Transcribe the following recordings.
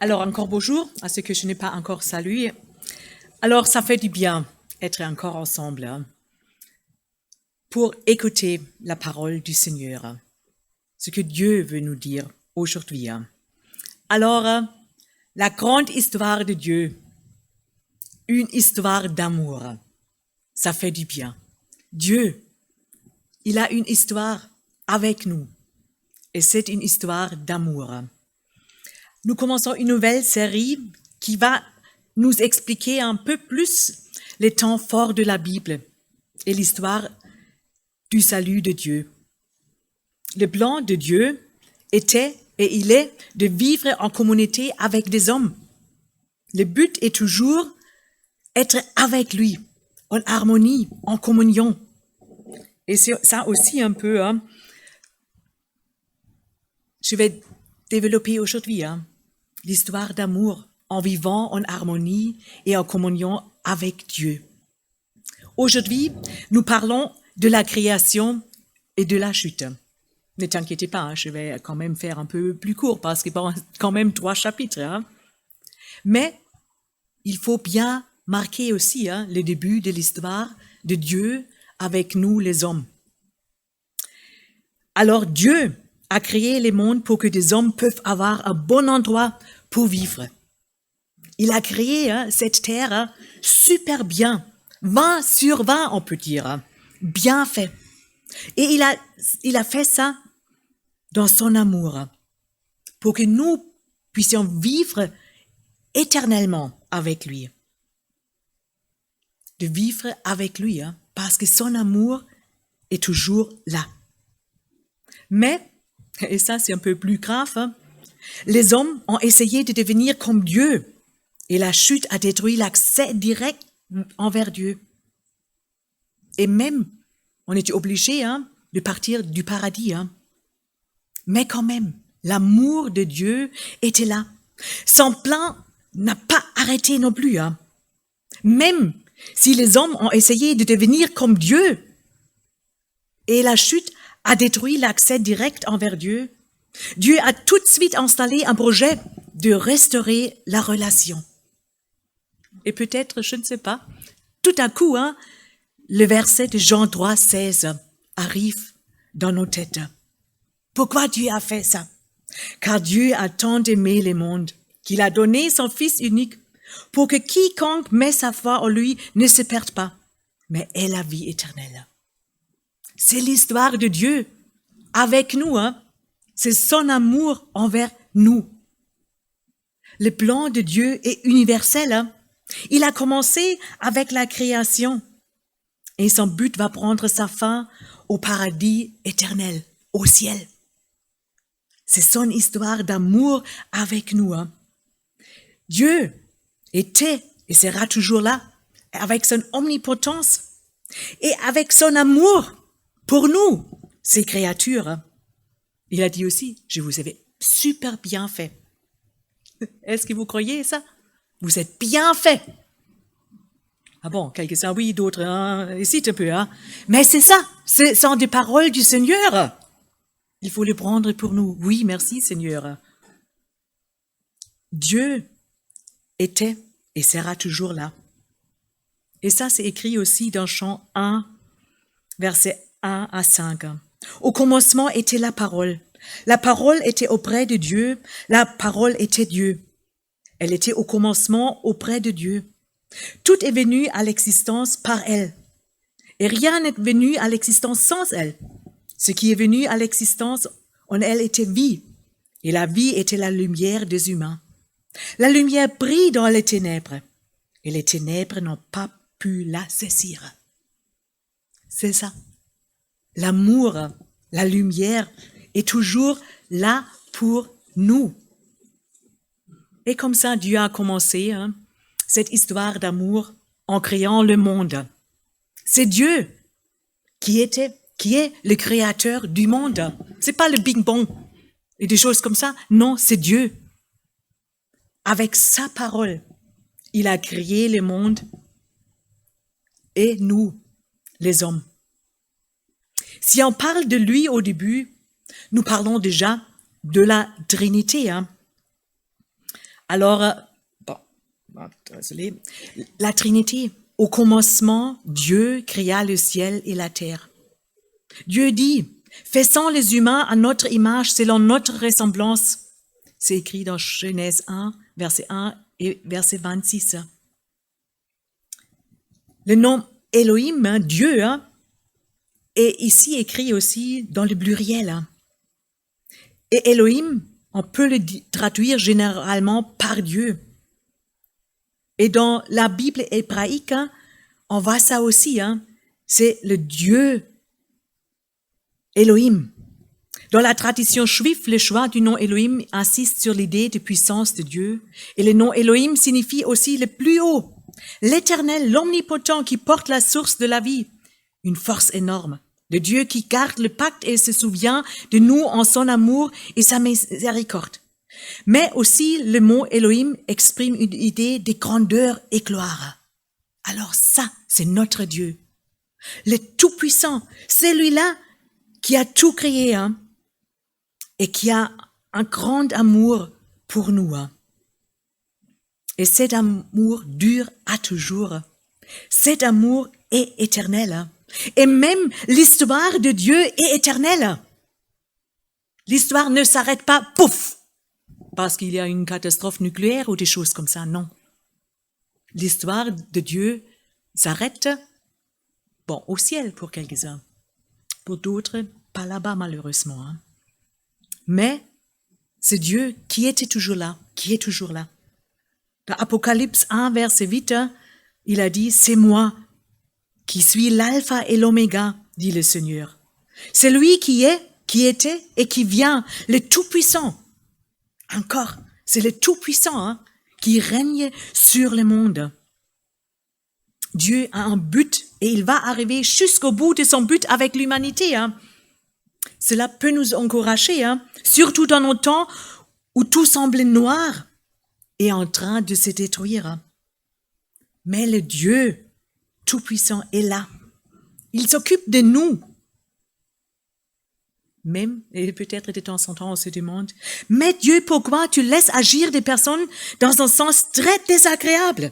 Alors, encore bonjour à ceux que je n'ai pas encore salués. Alors, ça fait du bien être encore ensemble pour écouter la parole du Seigneur, ce que Dieu veut nous dire aujourd'hui. Alors, la grande histoire de Dieu, une histoire d'amour, ça fait du bien. Dieu, il a une histoire avec nous et c'est une histoire d'amour. Nous commençons une nouvelle série qui va nous expliquer un peu plus les temps forts de la Bible et l'histoire du salut de Dieu. Le plan de Dieu était et il est de vivre en communauté avec des hommes. Le but est toujours être avec lui, en harmonie, en communion. Et c'est ça aussi un peu, je vais développer aujourd'hui, l'histoire d'amour en vivant en harmonie et en communion avec Dieu. Aujourd'hui, nous parlons de la création et de la chute. Ne t'inquiétez pas, je vais quand même faire un peu plus court parce qu'il y a quand même 3 chapitres. Mais il faut bien marquer aussi le début de l'histoire de Dieu avec nous les hommes. Alors Dieu a créé les mondes pour que des hommes peuvent avoir un bon endroit pour vivre. Il a créé cette terre super bien, 20 sur 20 on peut dire, bien fait. Et il a fait ça dans son amour, pour que nous puissions vivre éternellement avec lui. De vivre avec lui, parce que son amour est toujours là. Mais, et ça c'est un peu plus grave, les hommes ont essayé de devenir comme Dieu et la chute a détruit l'accès direct envers Dieu. Et même, on était obligé de partir du paradis. Mais quand même, l'amour de Dieu était là. Son plan n'a pas arrêté non plus. Même si les hommes ont essayé de devenir comme Dieu et la chute a détruit l'accès direct envers Dieu, Dieu a tout de suite installé un projet de restaurer la relation. Et peut-être, je ne sais pas, tout à coup, le verset de Jean 3, 16 arrive dans nos têtes. Pourquoi Dieu a fait ça? Car Dieu a tant aimé le monde qu'il a donné son Fils unique pour que quiconque met sa foi en lui ne se perde pas, mais ait la vie éternelle. C'est l'histoire de Dieu avec nous, C'est son amour envers nous. Le plan de Dieu est universel, Il a commencé avec la création et son but va prendre sa fin au paradis éternel, au ciel. C'est son histoire d'amour avec nous. Dieu était et sera toujours là, avec son omnipotence et avec son amour pour nous, ses créatures. Il a dit aussi, je vous avais super bien fait. Est-ce que vous croyez ça? Vous êtes bien fait. Ah bon, quelques-uns oui, d'autres hésitent un peu. Mais c'est ça, ce sont des paroles du Seigneur. Il faut les prendre pour nous. Oui, merci Seigneur. Dieu était et sera toujours là. Et ça, c'est écrit aussi dans Chant 1, versets 1 à 5. Au commencement était la parole. La parole était auprès de Dieu. La parole était Dieu. Elle était au commencement auprès de Dieu. Tout est venu à l'existence par elle. Et rien n'est venu à l'existence sans elle. Ce qui est venu à l'existence, en elle était vie. Et la vie était la lumière des humains. La lumière brille dans les ténèbres. Et les ténèbres n'ont pas pu la saisir. C'est ça. L'amour, la lumière est toujours là pour nous. Et comme ça, Dieu a commencé cette histoire d'amour en créant le monde. C'est Dieu qui est le créateur du monde. C'est pas le Big Bang et des choses comme ça. Non, c'est Dieu. Avec sa parole, il a créé le monde et nous, les hommes. Si on parle de lui au début, nous parlons déjà de la Trinité. Alors, désolé, la Trinité. Au commencement, Dieu créa le ciel et la terre. Dieu dit, faisons les humains à notre image selon notre ressemblance. C'est écrit dans Genèse 1, verset 1 et verset 26. Le nom Elohim, Dieu, est ici écrit aussi dans le pluriel. Et Elohim, on peut le traduire généralement par Dieu. Et dans la Bible hébraïque, on voit ça aussi. C'est le Dieu Elohim. Dans la tradition juive, le choix du nom Elohim insiste sur l'idée de puissance de Dieu. Et le nom Elohim signifie aussi le plus haut, l'éternel, l'omnipotent qui porte la source de la vie. Une force énorme. Le Dieu qui garde le pacte et se souvient de nous en son amour et sa miséricorde. Mais aussi, le mot Elohim exprime une idée de grandeur et gloire. Alors ça, c'est notre Dieu. Le Tout-Puissant, celui-là qui a tout créé, et qui a un grand amour pour nous. Et cet amour dure à toujours. Cet amour est éternel. Et même l'histoire de Dieu est éternelle. L'histoire ne s'arrête pas, pouf, parce qu'il y a une catastrophe nucléaire ou des choses comme ça, non. L'histoire de Dieu s'arrête, au ciel pour quelques-uns. Pour d'autres, pas là-bas malheureusement. Mais c'est Dieu qui était toujours là, qui est toujours là. Dans Apocalypse 1, verset 8, il a dit, c'est moi qui suis l'alpha et l'oméga, dit le Seigneur. C'est lui qui est, qui était et qui vient, le Tout-Puissant. Encore, c'est le Tout-Puissant qui règne sur le monde. Dieu a un but et il va arriver jusqu'au bout de son but avec l'humanité. Cela peut nous encourager, surtout dans nos temps où tout semble noir et en train de se détruire. Mais le Dieu Tout-Puissant est là. Il s'occupe de nous. Même, et peut-être de temps en temps on se demande, mais Dieu, pourquoi tu laisses agir des personnes dans un sens très désagréable?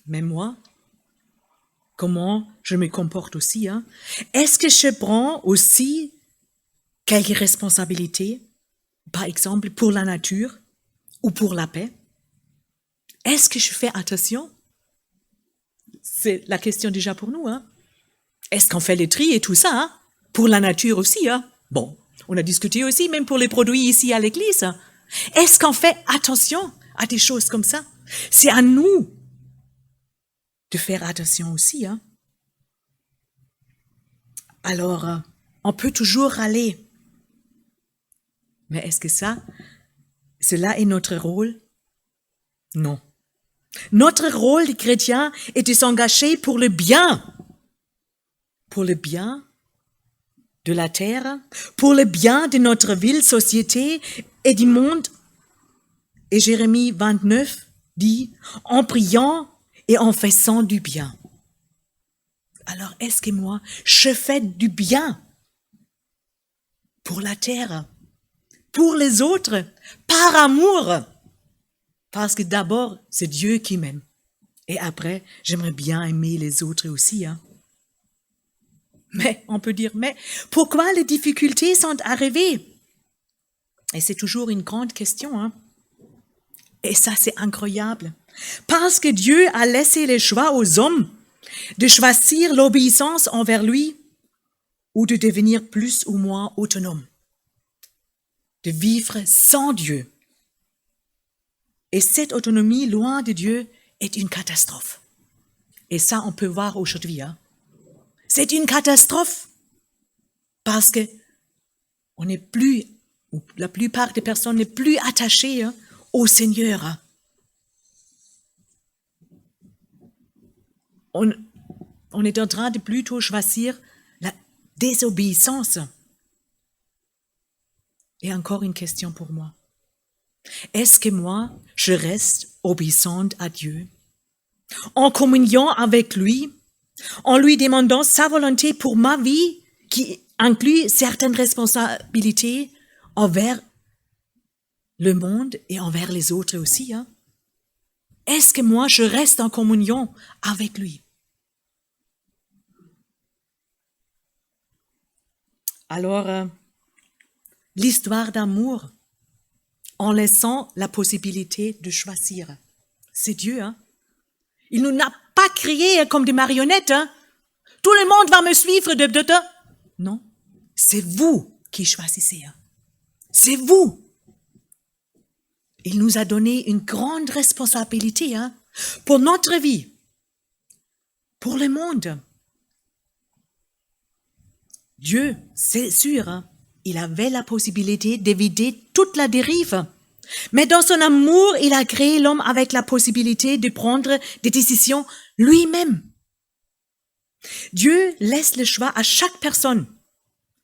Mais moi, comment je me comporte aussi? Est-ce que je prends aussi quelques responsabilités, par exemple pour la nature ou pour la paix? Est-ce que je fais attention? C'est la question déjà pour nous. Est-ce qu'on fait le tri et tout ça? Pour la nature aussi. Bon, on a discuté aussi, même pour les produits ici à l'église. Est-ce qu'on fait attention à des choses comme ça? C'est à nous de faire attention aussi. Alors, on peut toujours râler. Mais est-ce que cela est notre rôle? Non. Notre rôle de chrétien est de s'engager pour le bien de la terre, pour le bien de notre ville, société et du monde. Et Jérémie 29 dit, en priant et en faisant du bien. Alors, est-ce que moi, je fais du bien pour la terre, pour les autres, par amour? Parce que d'abord, c'est Dieu qui m'aime. Et après, j'aimerais bien aimer les autres aussi. Mais on peut dire, mais pourquoi les difficultés sont arrivées? Et c'est toujours une grande question. Et ça, c'est incroyable. Parce que Dieu a laissé le choix aux hommes de choisir l'obéissance envers lui ou de devenir plus ou moins autonome, de vivre sans Dieu. Et cette autonomie loin de Dieu est une catastrophe. Et ça, on peut voir aujourd'hui. C'est une catastrophe parce que on n'est plus, ou la plupart des personnes n'est plus attachées au Seigneur. On est en train de plutôt choisir la désobéissance. Et encore une question pour moi. Est-ce que moi, je reste obéissante à Dieu, en communion avec lui, en lui demandant sa volonté pour ma vie, qui inclut certaines responsabilités envers le monde et envers les autres aussi. Hein? Est-ce que moi, je reste en communion avec lui? Alors, l'histoire d'amour, en laissant la possibilité de choisir. C'est Dieu, hein? Il nous n'a pas créés comme des marionnettes, hein? Tout le monde va me suivre Non, c'est vous qui choisissez, hein? C'est vous. Il nous a donné une grande responsabilité, hein? Pour notre vie, pour le monde. Dieu, c'est sûr, hein? Il avait la possibilité d'éviter toute la dérive. Mais dans son amour, il a créé l'homme avec la possibilité de prendre des décisions lui-même. Dieu laisse le choix à chaque personne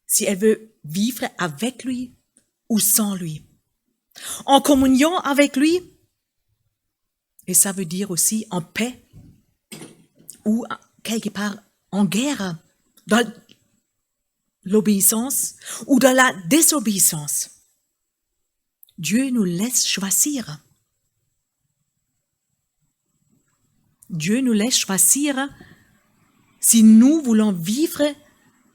si elle veut vivre avec lui ou sans lui. En communion avec lui, et ça veut dire aussi en paix ou quelque part en guerre, dans l'obéissance ou dans la désobéissance. Dieu nous laisse choisir. Dieu nous laisse choisir si nous voulons vivre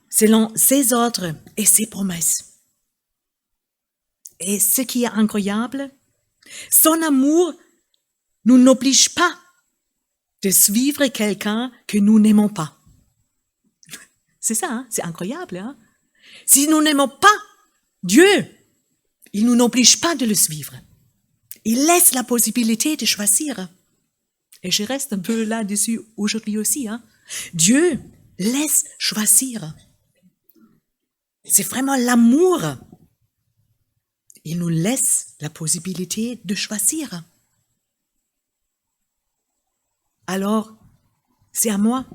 selon ses ordres et ses promesses. Et ce qui est incroyable, son amour nous n'oblige pas de suivre quelqu'un que nous n'aimons pas. C'est ça, hein? C'est incroyable. Hein? Si nous n'aimons pas Dieu, il ne nous oblige pas de le suivre. Il laisse la possibilité de choisir. Et je reste un peu là-dessus aujourd'hui aussi. Hein? Dieu laisse choisir. C'est vraiment l'amour. Il nous laisse la possibilité de choisir. Alors, c'est à moi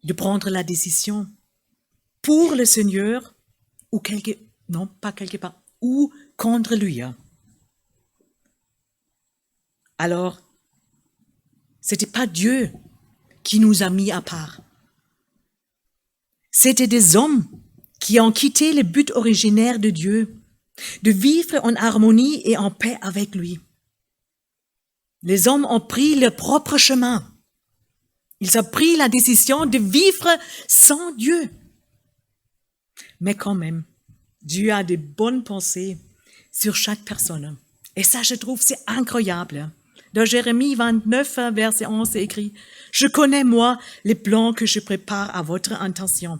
de prendre la décision pour le Seigneur ou ou contre lui. Alors, c'était pas Dieu qui nous a mis à part. C'était des hommes qui ont quitté le but originaire de Dieu, de vivre en harmonie et en paix avec lui. Les hommes ont pris leur propre chemin. Ils ont pris la décision de vivre sans Dieu. Mais quand même, Dieu a de bonnes pensées sur chaque personne. Et ça, je trouve, c'est incroyable. Dans Jérémie 29, verset 11, c'est écrit « Je connais, moi, les plans que je prépare à votre intention. »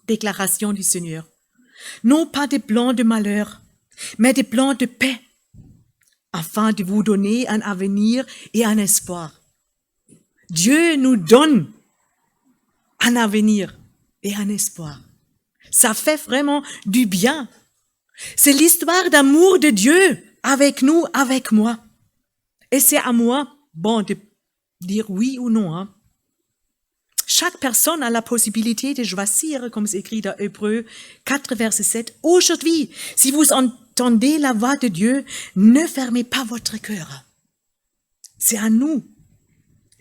Déclaration du Seigneur. Non pas des plans de malheur, mais des plans de paix, afin de vous donner un avenir et un espoir. Dieu nous donne un avenir et un espoir. Ça fait vraiment du bien. C'est l'histoire d'amour de Dieu avec nous, avec moi. Et c'est à moi, de dire oui ou non. Hein. Chaque personne a la possibilité de choisir, comme c'est écrit dans Hébreux 4, verset 7. Aujourd'hui, si vous entendez la voix de Dieu, ne fermez pas votre cœur. C'est à nous.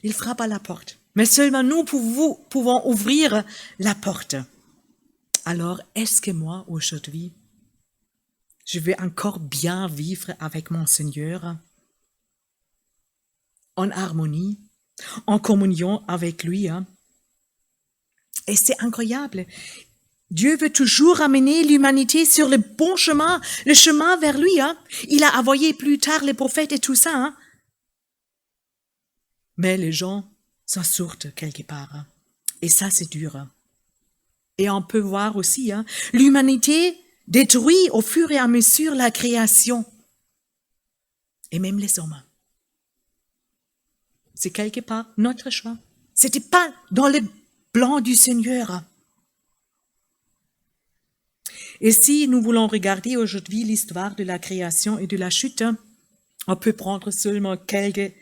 Il frappe à la porte. Mais seulement nous pouvons ouvrir la porte. Alors, est-ce que moi, aujourd'hui, je vais encore bien vivre avec mon Seigneur en harmonie, en communion avec lui? Hein? Et c'est incroyable. Dieu veut toujours amener l'humanité sur le bon chemin, le chemin vers lui. Hein? Il a envoyé plus tard les prophètes et tout ça. Hein? Mais les gens s'en sortent quelque part. Hein? Et ça, c'est dur. Hein? Et on peut voir aussi, hein, l'humanité détruit au fur et à mesure la création. Et même les hommes. C'est quelque part notre choix. C'était pas dans le plan du Seigneur. Et si nous voulons regarder aujourd'hui l'histoire de la création et de la chute, on peut prendre seulement quelques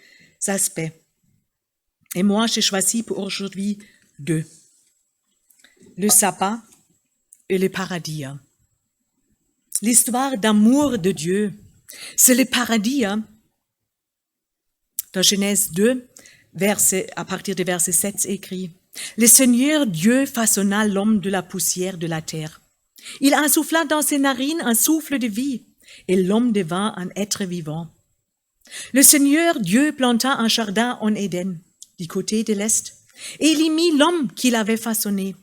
aspects. Et moi, j'ai choisi pour aujourd'hui 2. Le sabbat et le paradis. L'histoire d'amour de Dieu, c'est le paradis. Dans Genèse 2, à partir du verset 7, c'est écrit « Le Seigneur Dieu façonna l'homme de la poussière de la terre. Il insouffla dans ses narines un souffle de vie, et l'homme devint un être vivant. Le Seigneur Dieu planta un jardin en Éden, du côté de l'Est, et il y mit l'homme qu'il avait façonné.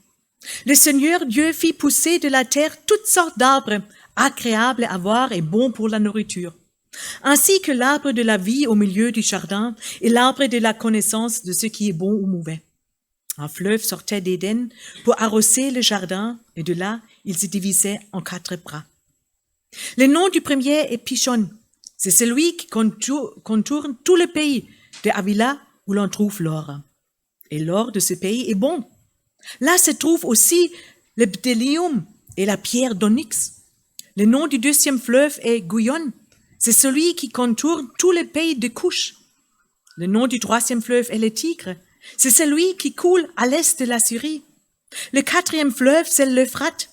Le Seigneur Dieu fit pousser de la terre toutes sortes d'arbres, agréables à voir et bons pour la nourriture, ainsi que l'arbre de la vie au milieu du jardin et l'arbre de la connaissance de ce qui est bon ou mauvais. Un fleuve sortait d'Éden pour arroser le jardin, et de là, il se divisait en 4 bras. Le nom du premier est Pishon. C'est celui qui contourne tout le pays de Havila où l'on trouve l'or. Et l'or de ce pays est bon. Là se trouve aussi le bdellium et la pierre d'onyx. Le nom du deuxième fleuve est Gouyon. C'est celui qui contourne tout le pays de Couche. Le nom du troisième fleuve est le Tigre. C'est celui qui coule à l'est de la Syrie. Le quatrième fleuve, c'est l'Euphrate.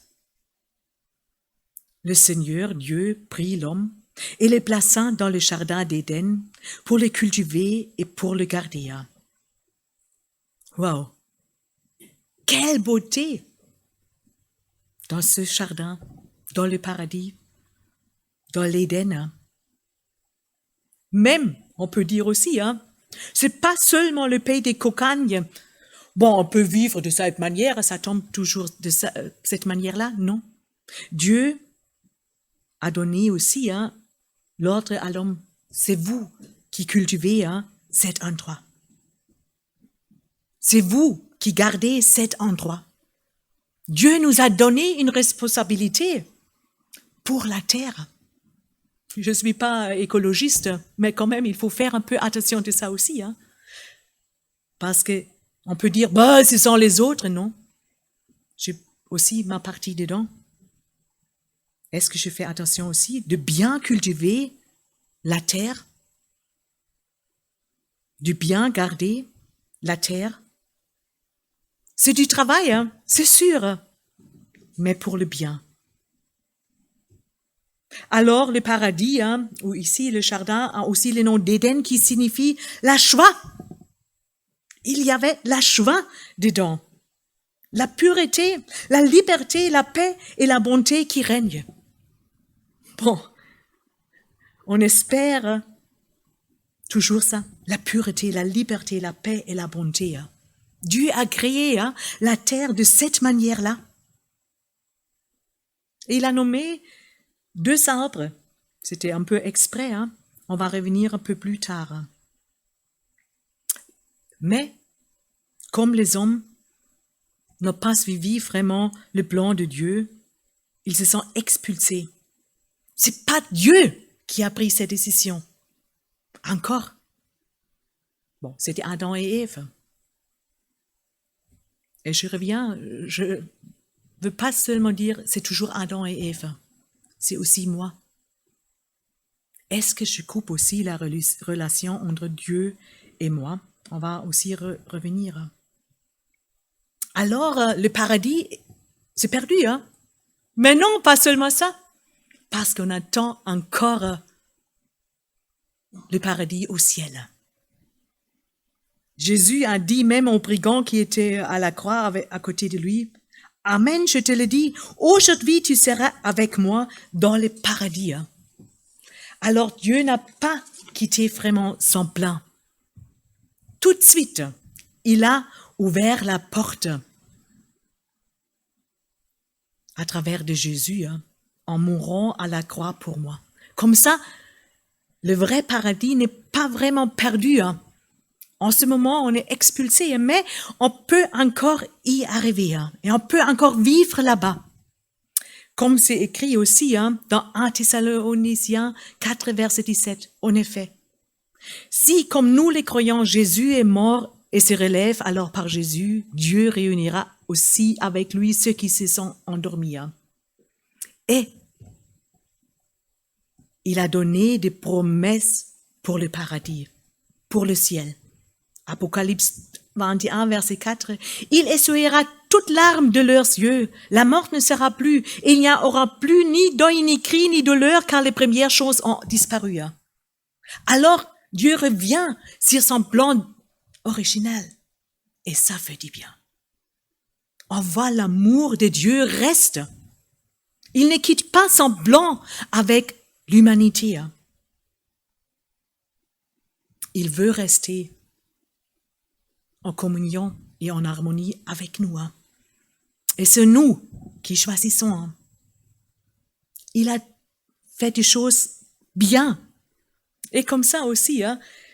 Le Seigneur Dieu prit l'homme et le plaça dans le jardin d'Éden pour le cultiver et pour le garder. Wow! Quelle beauté dans ce jardin, dans le paradis, dans l'Éden. Même, on peut dire aussi, c'est pas seulement le pays des cocagnes. Bon, on peut vivre de cette manière, ça tombe toujours de cette manière-là, non. Dieu a donné aussi l'ordre à l'homme. C'est vous qui cultivez cet endroit. C'est vous qui gardez cet endroit. Dieu nous a donné une responsabilité pour la terre. Je ne suis pas écologiste, mais quand même, il faut faire un peu attention de ça aussi. Parce que on peut dire, ce sont les autres, non. J'ai aussi ma partie dedans. Est-ce que je fais attention aussi de bien cultiver la terre, de bien garder la terre? C'est du travail, c'est sûr, mais pour le bien. Alors le paradis, ou ici le jardin, a aussi le nom d'Éden qui signifie la joie. Il y avait la joie dedans, la pureté, la liberté, la paix et la bonté qui règnent. Bon, on espère toujours ça, la pureté, la liberté, la paix et la bonté. Dieu a créé la terre de cette manière-là. Et il a nommé 2 arbres. C'était un peu exprès, on va revenir un peu plus tard. Mais, comme les hommes n'ont pas suivi vraiment le plan de Dieu, ils se sont expulsés. C'est pas Dieu qui a pris cette décision. Encore. Bon, c'était Adam et Ève. Et je reviens, je veux pas seulement dire c'est toujours Adam et Ève, c'est aussi moi. Est-ce que je coupe aussi la relation entre Dieu et moi? On va aussi revenir. Alors, le paradis, c'est perdu, Mais non, pas seulement ça. Parce qu'on attend encore le paradis au ciel. Jésus a dit même au brigand qui était à la croix à côté de lui, « Amen, je te le dis, aujourd'hui tu seras avec moi dans le paradis. » Alors Dieu n'a pas quitté vraiment son plan. Tout de suite, il a ouvert la porte à travers de Jésus, en mourant à la croix pour moi. Comme ça, le vrai paradis n'est pas vraiment perdu. En ce moment, on est expulsé, mais on peut encore y arriver et on peut encore vivre là-bas. Comme c'est écrit aussi dans 1 Thessaloniciens 4, verset 17. En effet, si comme nous les croyants, Jésus est mort et se relève, alors par Jésus, Dieu réunira aussi avec lui ceux qui se sont endormis. Et il a donné des promesses pour le paradis, pour le ciel. Apocalypse 21, verset 4. Il essuiera toute larme de leurs yeux. La mort ne sera plus. Et il n'y aura plus ni deuil, ni cri, ni douleur, car les premières choses ont disparu. Alors, Dieu revient sur son plan original. Et ça fait du bien. On voit l'amour de Dieu reste. Il ne quitte pas son plan avec l'humanité. Il veut rester en communion et en harmonie avec nous. Et c'est nous qui choisissons. Il a fait des choses bien. Et comme ça aussi,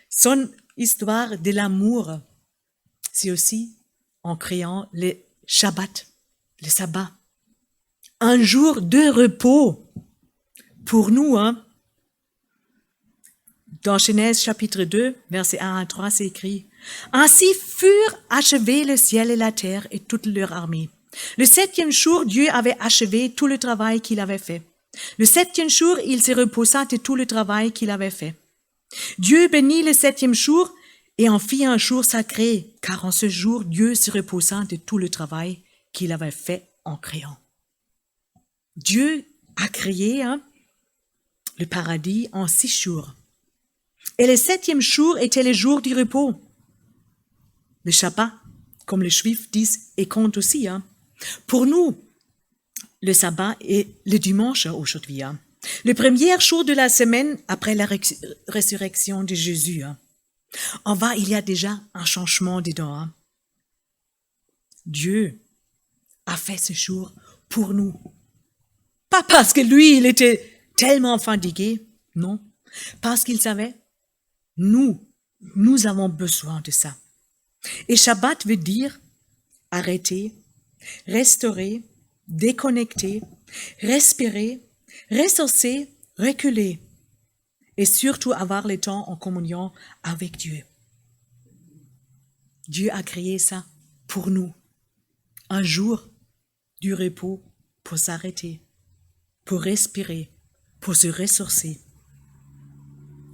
son histoire de l'amour, c'est aussi en créant le Shabbat, le sabbat. Un jour de repos pour nous. Dans Genèse chapitre 2, versets 1 à 3, c'est écrit « Ainsi furent achevés le ciel et la terre et toute leur armée. Le 7e jour, Dieu avait achevé tout le travail qu'il avait fait. Le 7e jour, il se reposa de tout le travail qu'il avait fait. Dieu bénit le 7e jour et en fit un jour sacré, car en ce jour, Dieu se reposa de tout le travail qu'il avait fait en créant. » Dieu a créé le paradis en 6 jours. Et le 7e jour était le jour du repos. Le Shabbat, comme les Juifs disent, et compte aussi. Pour nous, le sabbat est le dimanche aujourd'hui. Le premier jour de la semaine après la résurrection de Jésus. Il y a déjà un changement dedans. Dieu a fait ce jour pour nous. Pas parce que lui, il était tellement fatigué, non. Parce qu'il savait, nous avons besoin de ça. Et Shabbat veut dire arrêter, restaurer, déconnecter, respirer, ressourcer, reculer et surtout avoir le temps en communion avec Dieu. Dieu a créé ça pour nous. Un jour du repos pour s'arrêter, pour respirer, pour se ressourcer.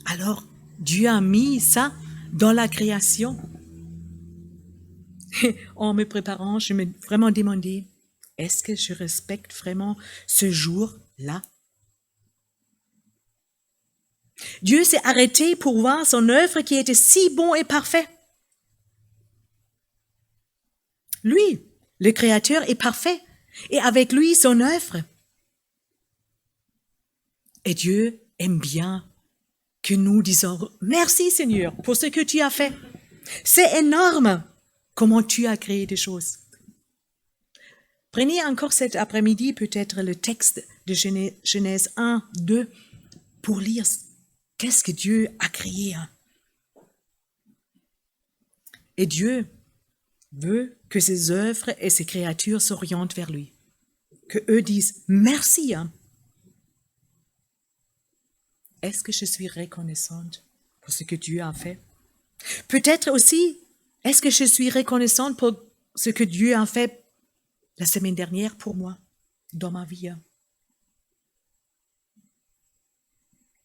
Alors, Dieu a mis ça dans la création. Et en me préparant, je me vraiment demandé, est-ce que je respecte vraiment ce jour-là? Dieu s'est arrêté pour voir son œuvre qui était si bon et parfait. Lui, le Créateur, est parfait, et avec lui, son œuvre. Et Dieu aime bien que nous disons « Merci Seigneur pour ce que tu as fait. C'est énorme comment tu as créé des choses. » Prenez encore cet après-midi peut-être le texte de Genèse 1, 2 pour lire qu'est-ce que Dieu a créé. Et Dieu veut que ses œuvres et ses créatures s'orientent vers lui. Que eux disent « Merci ». Est-ce que je suis reconnaissante pour ce que Dieu a fait? Peut-être aussi, est-ce que je suis reconnaissante pour ce que Dieu a fait la semaine dernière pour moi, dans ma vie?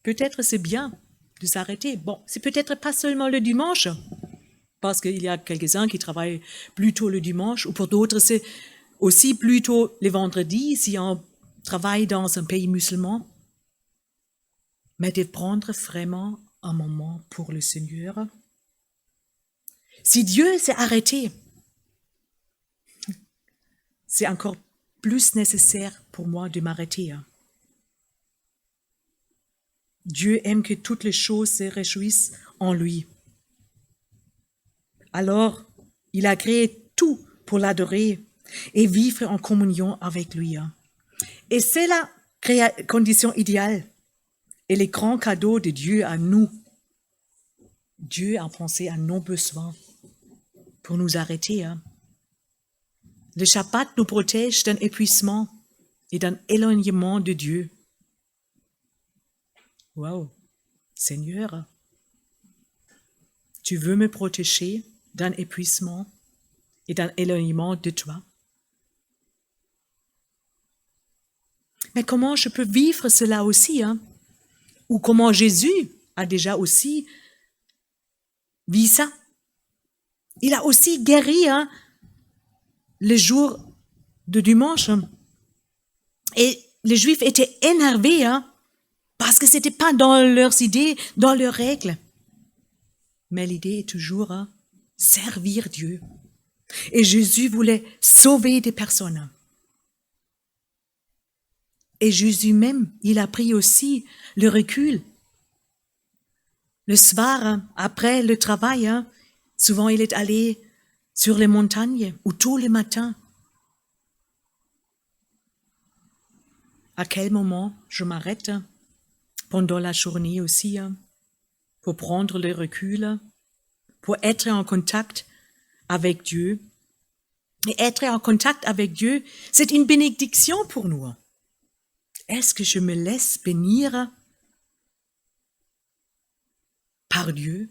Peut-être c'est bien de s'arrêter. Bon, c'est peut-être pas seulement le dimanche, parce qu'il y a quelques-uns qui travaillent plutôt le dimanche, ou pour d'autres c'est aussi plutôt les vendredis si on travaille dans un pays musulman. Mais de prendre vraiment un moment pour le Seigneur. Si Dieu s'est arrêté, c'est encore plus nécessaire pour moi de m'arrêter. Dieu aime que toutes les choses se réjouissent en lui. Alors, il a créé tout pour l'adorer et vivre en communion avec lui. Et c'est la condition idéale. Et les grands cadeaux de Dieu à nous. Dieu a pensé à nos besoins pour nous arrêter. Le Shabbat nous protège d'un épuisement et d'un éloignement de Dieu. Wow, Seigneur, tu veux me protéger d'un épuisement et d'un éloignement de toi? Mais comment je peux vivre cela aussi, Ou comment Jésus a déjà aussi vu ça. Il a aussi guéri le jour de dimanche. Et les Juifs étaient énervés parce que ce n'était pas dans leurs idées, dans leurs règles. Mais l'idée est toujours servir Dieu. Et Jésus voulait sauver des personnes. Et Jésus même, il a pris aussi le recul. Le soir, après le travail, souvent il est allé sur les montagnes ou tous les matins. À quel moment je m'arrête pendant la journée aussi pour prendre le recul, pour être en contact avec Dieu. Et être en contact avec Dieu, c'est une bénédiction pour nous. Est-ce que je me laisse bénir par Dieu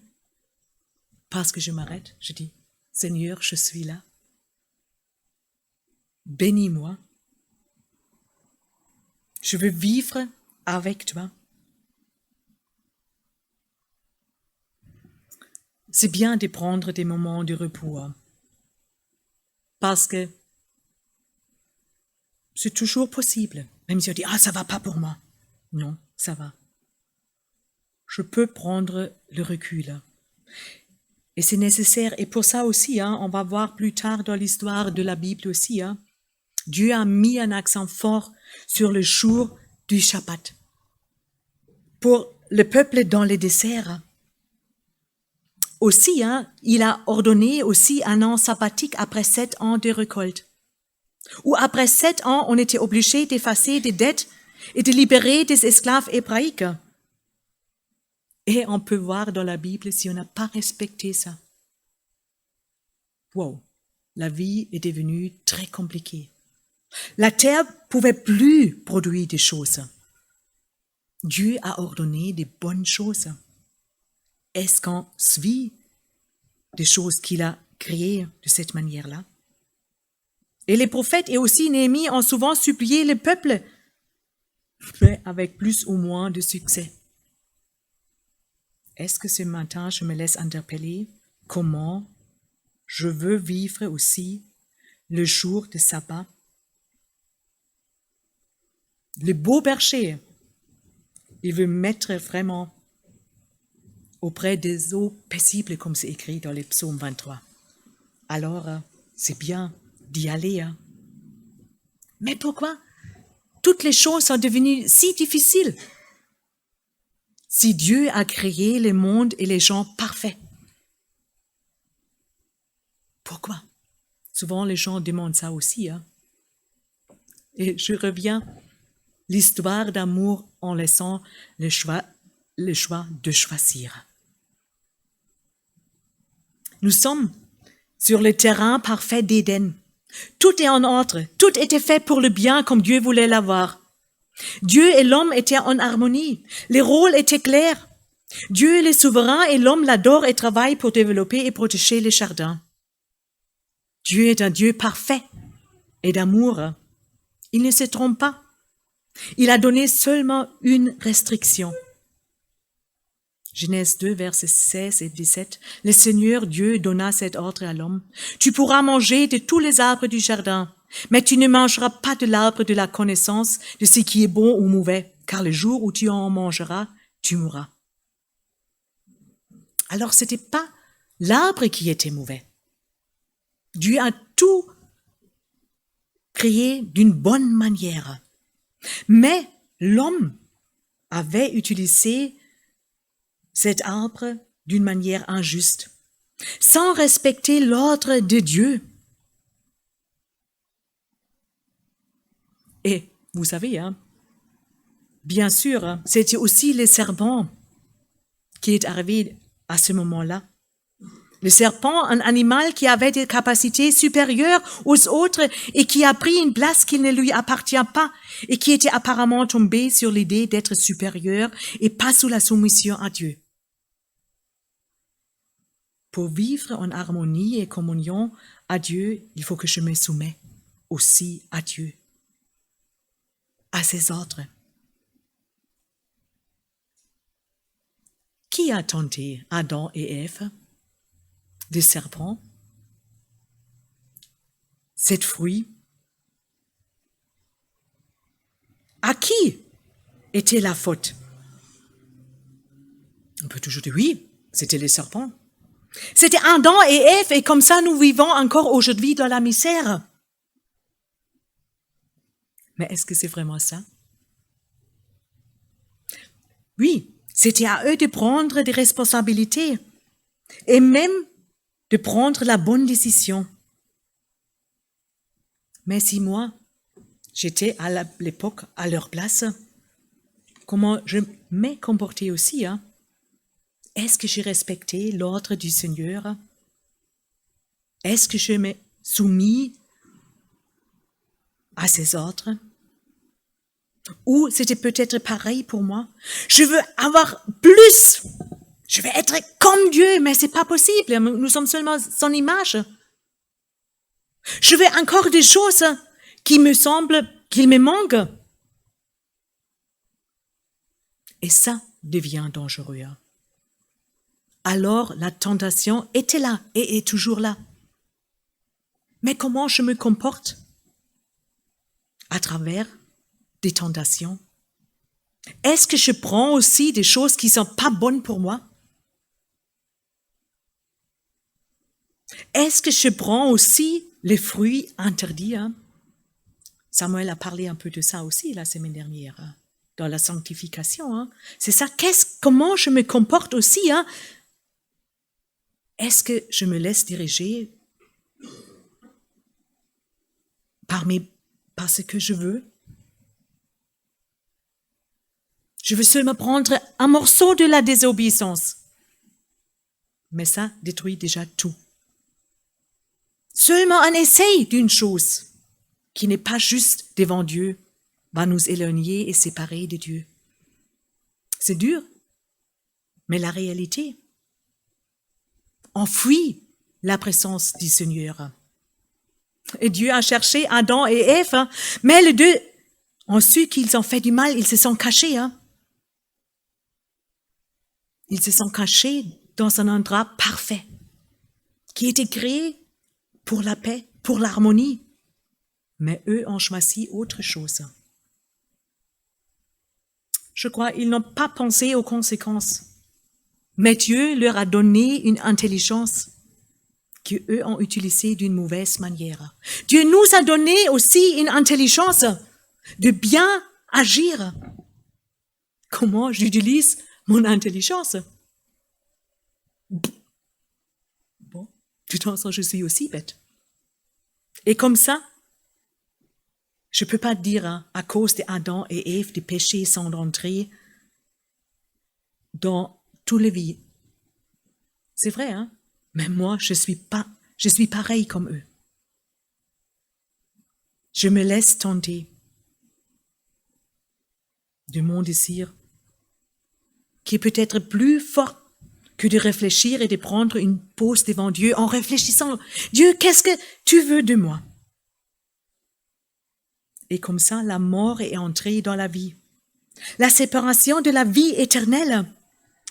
parce que je m'arrête, je dis, Seigneur, je suis là. Bénis-moi. Je veux vivre avec toi. C'est bien de prendre des moments de repos parce que c'est toujours possible. Même si on dit, ça va pas pour moi. Non, ça va. Je peux prendre le recul. Et c'est nécessaire. Et pour ça aussi, on va voir plus tard dans l'histoire de la Bible aussi, Dieu a mis un accent fort sur le jour du Shabbat. Pour le peuple dans les déserts. Aussi, il a ordonné aussi un an sabbatique après 7 ans de récolte. Ou après 7 ans, on était obligé d'effacer des dettes et de libérer des esclaves hébraïques. Et on peut voir dans la Bible si on n'a pas respecté ça. Wow, la vie est devenue très compliquée. La terre pouvait plus produire des choses. Dieu a ordonné des bonnes choses. Est-ce qu'on suit des choses qu'il a créées de cette manière-là? Et les prophètes et aussi Néhémie ont souvent supplié le peuple, mais avec plus ou moins de succès. Est-ce que ce matin, je me laisse interpeller comment je veux vivre aussi le jour de sabbat? Le beau berger, il veut mettre vraiment auprès des eaux paisibles, comme c'est écrit dans les psaumes 23. Alors, c'est bien d'y aller. Mais pourquoi toutes les choses sont devenues si difficiles? Si Dieu a créé le monde et les gens parfaits, pourquoi? Souvent, les gens demandent ça aussi. Et je reviens, l'histoire d'amour en laissant le choix de choisir. Nous sommes sur le terrain parfait d'Éden. Tout est en ordre, tout était fait pour le bien comme Dieu voulait l'avoir. Dieu et l'homme étaient en harmonie, les rôles étaient clairs. Dieu est le souverain et l'homme l'adore et travaille pour développer et protéger les jardins. Dieu est un Dieu parfait et d'amour. Il ne se trompe pas. Il a donné seulement une restriction. Genèse 2, versets 16 et 17. Le Seigneur Dieu donna cet ordre à l'homme. Tu pourras manger de tous les arbres du jardin, mais tu ne mangeras pas de l'arbre de la connaissance de ce qui est bon ou mauvais, car le jour où tu en mangeras, tu mourras. Alors, ce n'était pas l'arbre qui était mauvais. Dieu a tout créé d'une bonne manière. Mais l'homme avait utilisé cet arbre d'une manière injuste, sans respecter l'ordre de Dieu. Et vous savez, bien sûr, c'était aussi le serpent qui est arrivé à ce moment-là. Le serpent, un animal qui avait des capacités supérieures aux autres et qui a pris une place qui ne lui appartient pas et qui était apparemment tombé sur l'idée d'être supérieur et pas sous la soumission à Dieu. Pour vivre en harmonie et communion à Dieu, il faut que je me soumette aussi à Dieu, à ses ordres. Qui a tenté Adam et Ève? Des serpents, cette fruit. À qui était la faute? On peut toujours dire oui, c'était les serpents. C'était Adam et Ève et comme ça nous vivons encore aujourd'hui dans la misère. Mais est-ce que c'est vraiment ça? C'était à eux de prendre des responsabilités et même de prendre la bonne décision. Mais si moi, j'étais à l'époque à leur place, comment je m'ai comporté aussi, hein? Est-ce que j'ai respecté l'ordre du Seigneur? Est-ce que je m'ai soumis à ses ordres? Ou c'était peut-être pareil pour moi? Je veux avoir plus! Je veux être comme Dieu, mais c'est pas possible. Nous sommes seulement son image. Je veux encore des choses qui me semblent qu'il me manque. Et ça devient dangereux. Alors la tentation était là et est toujours là. Mais comment je me comporte à travers des tentations? Est-ce que je prends aussi des choses qui sont pas bonnes pour moi? Est-ce que je prends aussi les fruits interdits? Samuel a parlé un peu de ça aussi la semaine dernière, dans la sanctification. C'est ça, comment je me comporte aussi. Est-ce que je me laisse diriger par ce que je veux? Je veux seulement prendre un morceau de la désobéissance. Mais ça détruit déjà tout. Seulement un essai d'une chose qui n'est pas juste devant Dieu va nous éloigner et séparer de Dieu. C'est dur, mais la réalité, on fuit la présence du Seigneur. Et Dieu a cherché Adam et Ève, mais les deux ont su qu'ils ont fait du mal, ils se sont cachés. Ils se sont cachés dans un endroit parfait, qui était créé pour la paix, pour l'harmonie. Mais eux ont choisi autre chose. Je crois qu'ils n'ont pas pensé aux conséquences. Mais Dieu leur a donné une intelligence qu'eux ont utilisée d'une mauvaise manière. Dieu nous a donné aussi une intelligence de bien agir. Comment j'utilise mon intelligence? Bon, de toute façon, je suis aussi bête. Et comme ça, je ne peux pas dire à cause d'Adam et Ève, des péchés sont entrés dans toutes les vies. C'est vrai, mais moi, je suis pareil comme eux. Je me laisse tenter de mon désir, qui est peut-être plus fort que de réfléchir et de prendre une pause devant Dieu en réfléchissant. Dieu, qu'est-ce que tu veux de moi? Et comme ça, la mort est entrée dans la vie. La séparation de la vie éternelle.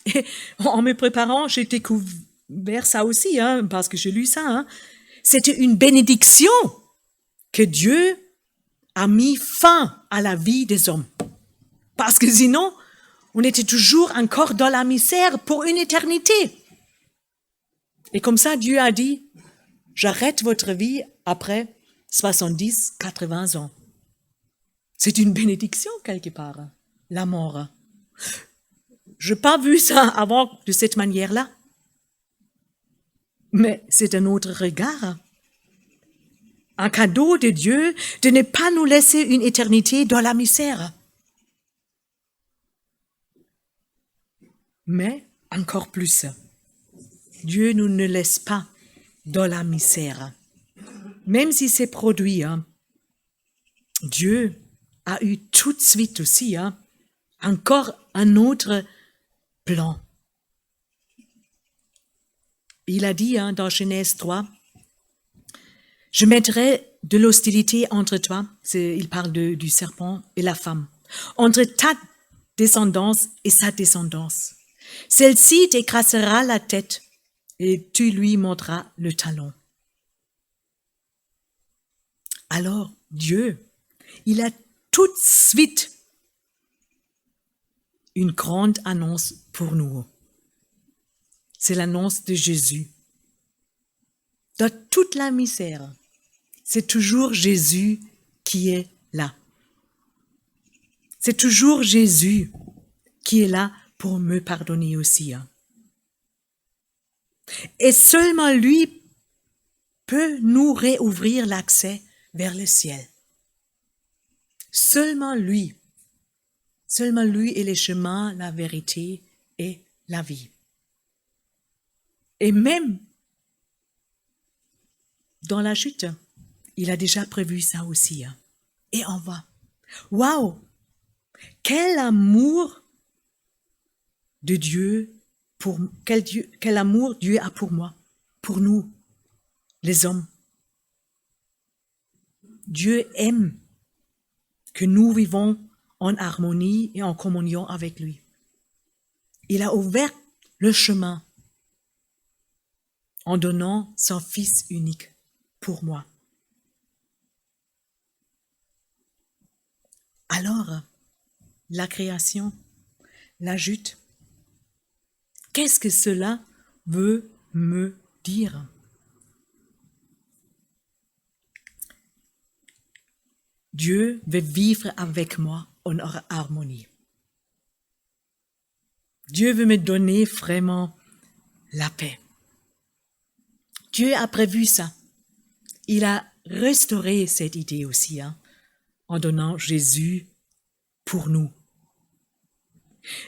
Et en me préparant, j'ai découvert ça aussi, parce que j'ai lu ça. C'était une bénédiction que Dieu a mis fin à la vie des hommes. Parce que sinon, on était toujours encore dans la misère pour une éternité. Et comme ça, Dieu a dit, j'arrête votre vie après 70, 80 ans. C'est une bénédiction quelque part, la mort. Je n'ai pas vu ça avant de cette manière-là. Mais c'est un autre regard. Un cadeau de Dieu de ne pas nous laisser une éternité dans la misère. Mais encore plus, Dieu nous ne laisse pas dans la misère. Même si c'est produit, Dieu a eu tout de suite aussi encore un autre plan. Il a dit dans Genèse 3, « Je mettrai de l'hostilité entre toi », il parle du serpent et la femme, « entre ta descendance et sa descendance. Celle-ci t'écrasera la tête et tu lui mordras le talon. » Alors, Dieu, il a tout de suite une grande annonce pour nous. C'est l'annonce de Jésus. Dans toute la misère, c'est toujours Jésus qui est là. C'est toujours Jésus qui est là pour me pardonner aussi. Et seulement lui peut nous réouvrir l'accès vers le ciel. Seulement lui est le chemin, la vérité et la vie. Et même dans la chute, il a déjà prévu ça aussi. Et on va. Waouh! Quel amour de Dieu, quel amour Dieu a pour moi, pour nous, les hommes. Dieu aime que nous vivons en harmonie et en communion avec lui. Il a ouvert le chemin en donnant son Fils unique pour moi. Alors, la création, la chute, qu'est-ce que cela veut me dire? Dieu veut vivre avec moi en harmonie. Dieu veut me donner vraiment la paix. Dieu a prévu ça. Il a restauré cette idée aussi, en donnant Jésus pour nous.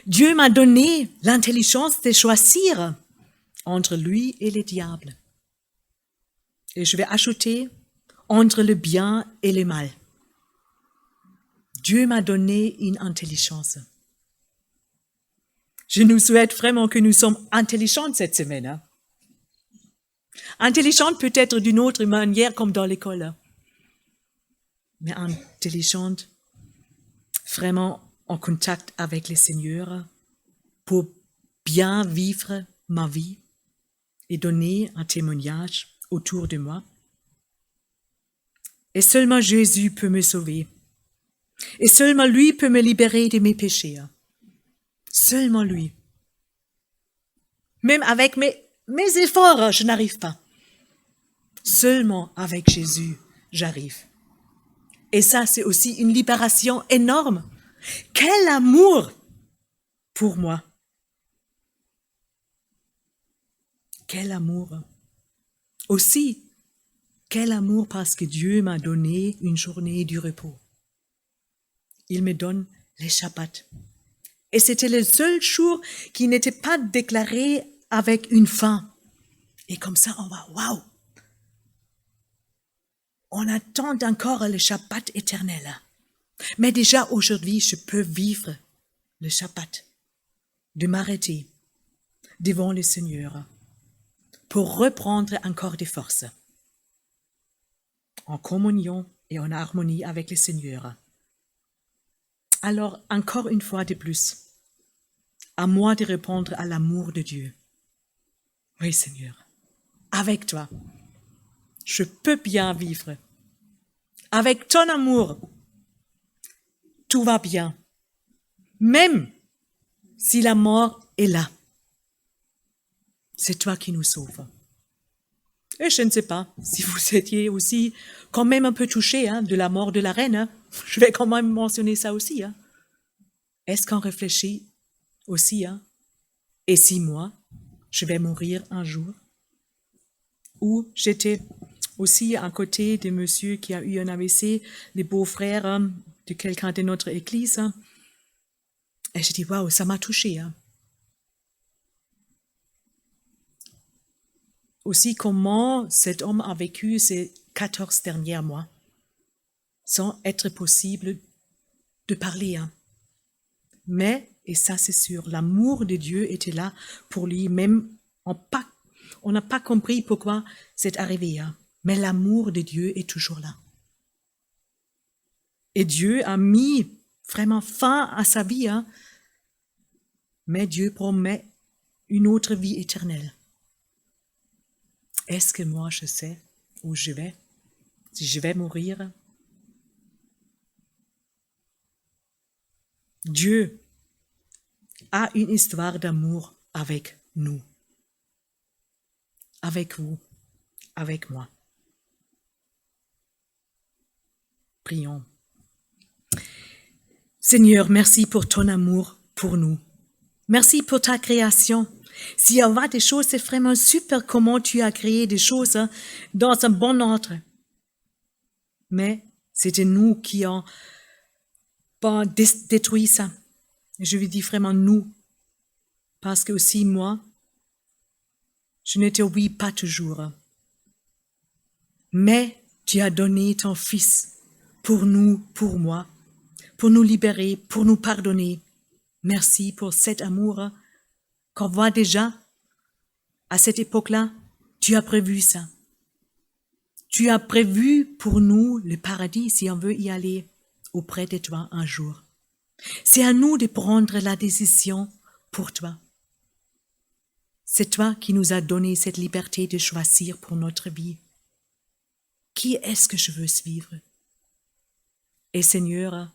Dieu m'a donné l'intelligence de choisir entre lui et le diable. Et je vais ajouter entre le bien et le mal. Dieu m'a donné une intelligence. Je nous souhaite vraiment que nous sommes intelligents cette semaine. Intelligentes peut-être d'une autre manière comme dans l'école. Mais intelligentes vraiment en contact avec le Seigneur pour bien vivre ma vie et donner un témoignage autour de moi. Et seulement Jésus peut me sauver. Et seulement lui peut me libérer de mes péchés. Seulement lui. Même avec mes efforts, je n'arrive pas. Seulement avec Jésus, j'arrive. Et ça, c'est aussi une libération énorme. Quel amour pour moi. Quel amour. Aussi, quel amour parce que Dieu m'a donné une journée du repos. Il me donne les Shabbats. Et c'était le seul jour qui n'était pas déclaré avec une fin. Et comme ça, on va, waouh! On attend encore le Shabbat éternel. Mais déjà aujourd'hui, je peux vivre le Shabbat, de m'arrêter devant le Seigneur pour reprendre encore des forces, en communion et en harmonie avec le Seigneur. Alors, encore une fois de plus, à moi de répondre à l'amour de Dieu. Oui, Seigneur, avec toi, je peux bien vivre. Avec ton amour, tout va bien. Même si la mort est là. C'est toi qui nous sauves. Et je ne sais pas si vous étiez aussi quand même un peu touché de la mort de la reine. Je vais quand même mentionner ça aussi. Est-ce qu'on réfléchit aussi et si moi, je vais mourir un jour? Ou j'étais aussi à côté de monsieur qui a eu un AVC, les beaux-frères de quelqu'un de notre église. Et je dis, waouh, ça m'a touché. Aussi comment cet homme a vécu ces 14 derniers mois, sans être possible de parler. Mais, et ça c'est sûr, l'amour de Dieu était là pour lui, même on n'a pas compris pourquoi c'est arrivé. Mais l'amour de Dieu est toujours là. Et Dieu a mis vraiment fin à sa vie, mais Dieu promet une autre vie éternelle. Est-ce que moi je sais où je vais, si je vais mourir? Dieu a une histoire d'amour avec nous, avec vous, avec moi. Prions. Seigneur, merci pour ton amour pour nous. Merci pour ta création. S'il y a des choses, c'est vraiment super comment tu as créé des choses dans un bon ordre. Mais c'était nous qui avons pas détruit ça. Je lui dis vraiment nous. Parce que aussi moi, je ne t'obéis pas toujours. Mais tu as donné ton Fils pour nous, pour moi, pour nous libérer, pour nous pardonner. Merci pour cet amour qu'on voit déjà. À cette époque-là, tu as prévu ça. Tu as prévu pour nous le paradis si on veut y aller auprès de toi un jour. C'est à nous de prendre la décision pour toi. C'est toi qui nous as donné cette liberté de choisir pour notre vie. Qui est-ce que je veux suivre? Et Seigneur,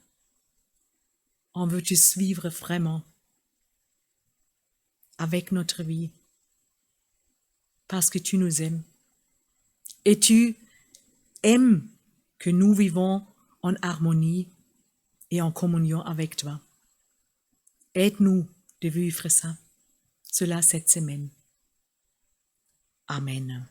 on veut te suivre vraiment avec notre vie parce que tu nous aimes. Et tu aimes que nous vivons en harmonie et en communion avec toi. Aide-nous de vivre ça, cela cette semaine. Amen.